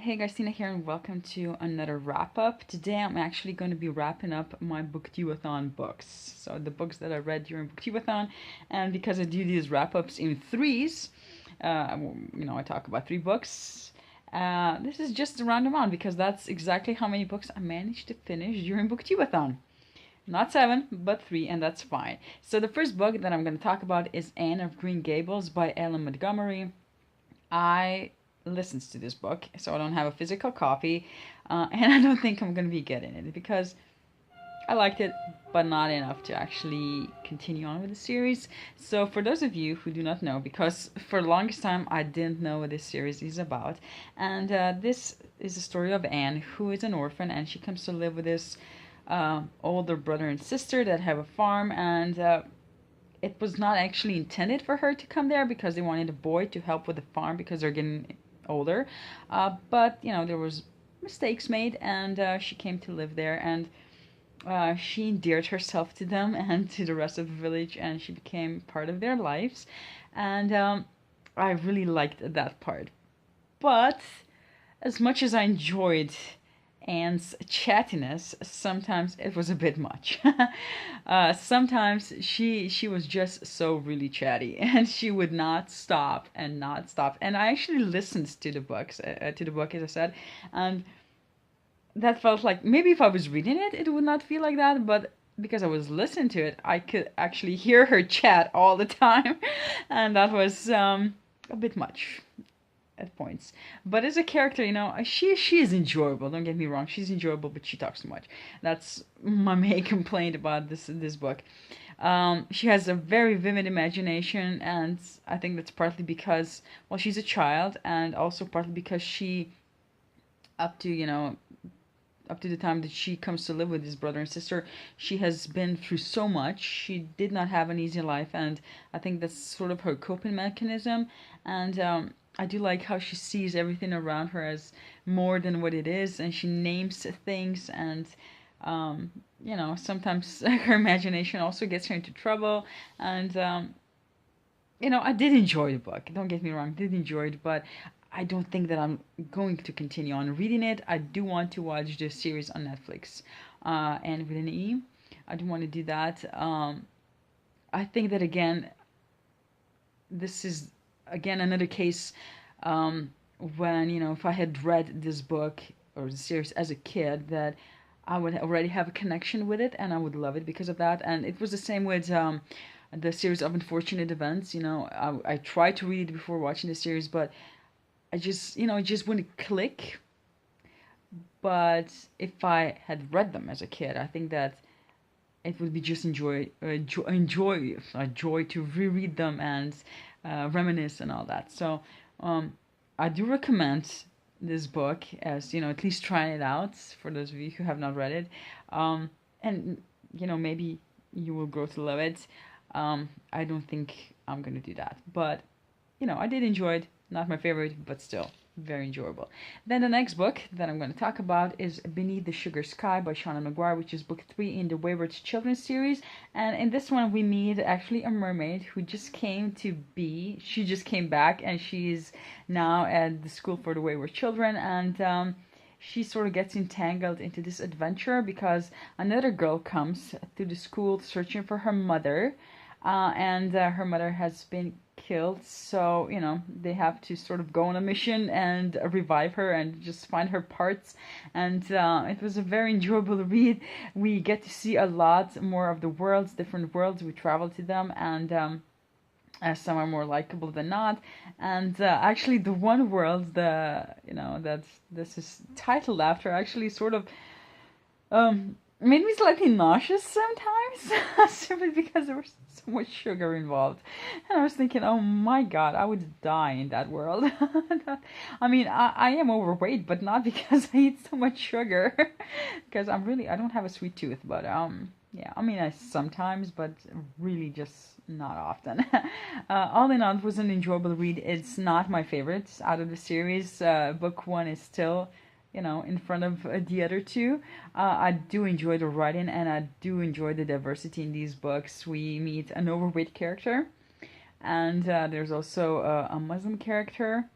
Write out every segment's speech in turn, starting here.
Hey guys, Tina here, and welcome to another wrap up. Today I'm actually going to be wrapping up my Booktubeathon books. So, the books that I read during Booktubeathon, and because I do these wrap ups in threes, I talk about three books. This is just a round amount because that's exactly how many books I managed to finish during Booktubeathon. Not seven, but three, and that's fine. So, the first book that I'm going to talk about is Anne of Green Gables by Ellen Montgomery. I listened to this book, so I don't have a physical copy, and I don't think I'm gonna be getting it because I liked it, but not enough to actually continue on with the series. So, for those of you who do not know, because for the longest time I didn't know what this series is about, and this is the story of Anne, who is an orphan, and she comes to live with this older brother and sister that have a farm, and it was not actually intended for her to come there because they wanted a boy to help with the farm because they're getting older. But there was mistakes made, and she came to live there, and she endeared herself to them and to the rest of the village, and she became part of their lives. And I really liked that part. But as much as I enjoyed Anne's chattiness, sometimes it was a bit much. Sometimes she was just so really chatty, and she would not stop and not stop. And I actually listened to the book, as I said, and that felt like maybe if I was reading it, it would not feel like that, but because I was listening to it, I could actually hear her chat all the time, and that was a bit much at points. But as a character, she is enjoyable. Don't get me wrong, she's enjoyable, but she talks too much. That's my main complaint about this book. She has a very vivid imagination, and I think that's partly because, well, she's a child, and also partly because she, up to up to the time that she comes to live with his brother and sister, she has been through so much. She did not have an easy life, and I think that's sort of her coping mechanism. And I do like how she sees everything around her as more than what it is, and she names things, and sometimes her imagination also gets her into trouble. And I did enjoy the book. Don't get me wrong, I did enjoy it, but I don't think that I'm going to continue on reading it. I do want to watch the series on Netflix, and with an E. I do want to do that. I think that again, this is again another case when if I had read this book or the series as a kid, that I would already have a connection with it, and I would love it because of that. And it was the same with the series of Unfortunate Events. I tried to read it before watching the series, but I just, it just wouldn't click. But if I had read them as a kid, I think that it would be just a joy to reread them and reminisce and all that. So I do recommend this book as at least trying it out for those of you who have not read it, and maybe you will grow to love it. I don't think I'm gonna do that, but I did enjoy it. Not my favorite, but still very enjoyable. Then the next book that I'm going to talk about is Beneath the Sugar Sky by Seanan McGuire, which is book 3 in the Wayward Children series. And in this one, we meet actually a mermaid who just came to be. She just came back, and she's now at the School for the Wayward Children. And she sort of gets entangled into this adventure because another girl comes to the school searching for her mother. And her mother has been killed, so they have to sort of go on a mission and revive her and just find her parts. And it was a very enjoyable read. We get to see a lot more of the worlds, different worlds. We travel to them, and some are more likable than not. And actually, the one world that this is titled after actually sort of made me slightly nauseous sometimes, simply because there was so much sugar involved. And I was thinking, oh my god, I would die in that world. I mean, I am overweight, but not because I eat so much sugar. Because I don't have a sweet tooth, but yeah, I mean, I sometimes, but really just not often. All in all, it was an enjoyable read. It's not my favorite out of the series. Book 1 is still in front of the other two. I do enjoy the writing, and I do enjoy the diversity in these books. We meet an overweight character, and there's also a Muslim character,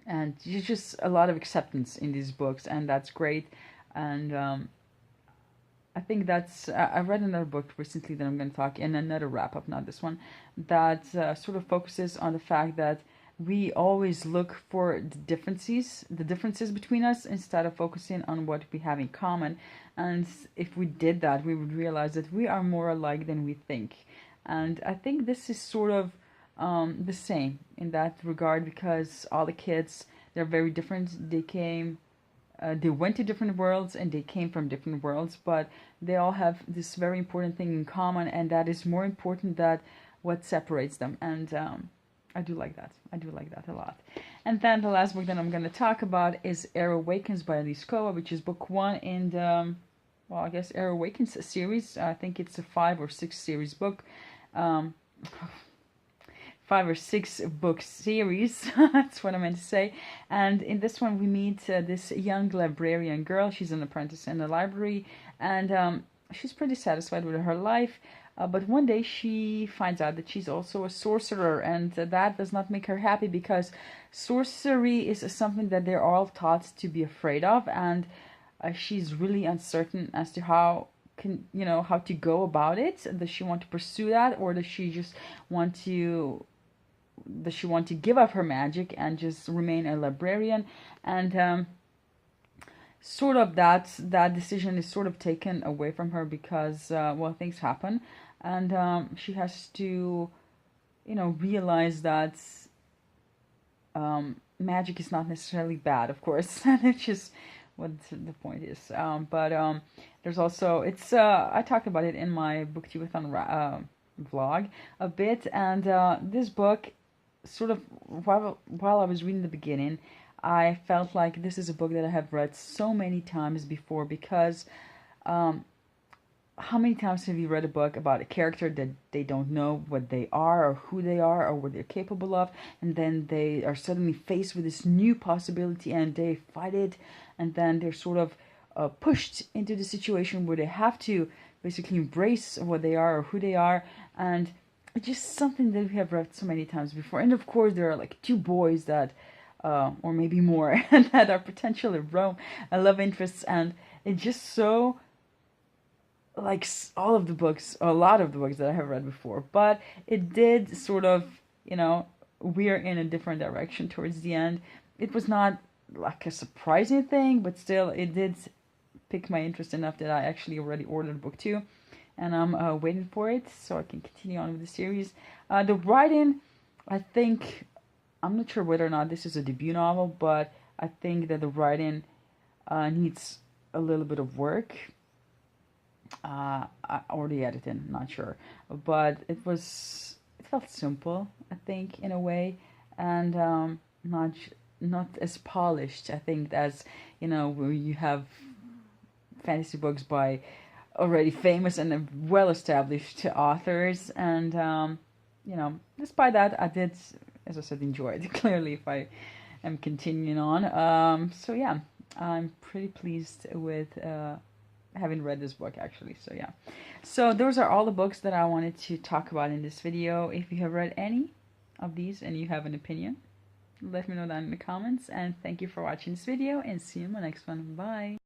and there's just a lot of acceptance in these books, and that's great. And I think that's I read another book recently that I'm going to talk in another wrap up, not this one, that sort of focuses on the fact that we always look for the differences between us instead of focusing on what we have in common. And if we did that, we would realize that we are more alike than we think. And I think this is sort of the same in that regard, because all the kids, they're very different. They went to different worlds and they came from different worlds, but they all have this very important thing in common, and that is more important than what separates them. And I do like that. I do like that a lot. And then the last book that I'm going to talk about is Air Awakens by Elise Koa, which is book one in the, well, I guess Air Awakens series. I think it's a 5 or 6 series book. 5 or 6 book series. That's what I meant to say. And in this one, we meet this young librarian girl. She's an apprentice in the library, and she's pretty satisfied with her life. But one day she finds out that she's also a sorcerer, and that does not make her happy, because sorcery is something that they're all taught to be afraid of, and she's really uncertain as to how to go about it. Does she want to pursue that, or does she want to give up her magic and just remain a librarian? And sort of that decision is sort of taken away from her because well, things happen, and she has to realize that magic is not necessarily bad, of course. And it's just what the point is. But there's also, I talked about it in my Booktubeathon vlog a bit, and this book, sort of while I was reading the beginning, I felt like this is a book that I have read so many times before, because how many times have you read a book about a character that they don't know what they are or who they are or what they're capable of, and then they are suddenly faced with this new possibility and they fight it, and then they're sort of pushed into the situation where they have to basically embrace what they are or who they are. And it's just something that we have read so many times before. And of course there are like 2 boys that or maybe more that are potentially love interests, and it's just so like all of the books, a lot of the books that I have read before. But it did sort of, veer in a different direction towards the end. It was not like a surprising thing, but still it did pique my interest enough that I actually already ordered book 2, and I'm waiting for it so I can continue on with the series. The writing, I think, I'm not sure whether or not this is a debut novel, but I think that the writing needs a little bit of work. Or the editing, not sure, but it felt simple, I think, in a way, and not as polished, I think, as where you have fantasy books by already famous and well-established authors. And despite that, I did, as I said, enjoy it clearly if I am continuing on. So yeah, I'm pretty pleased with having read this book, actually. So yeah, so those are all the books that I wanted to talk about in this video. If you have read any of these and you have an opinion, let me know down in the comments. And thank you for watching this video, and see you in my next one. Bye.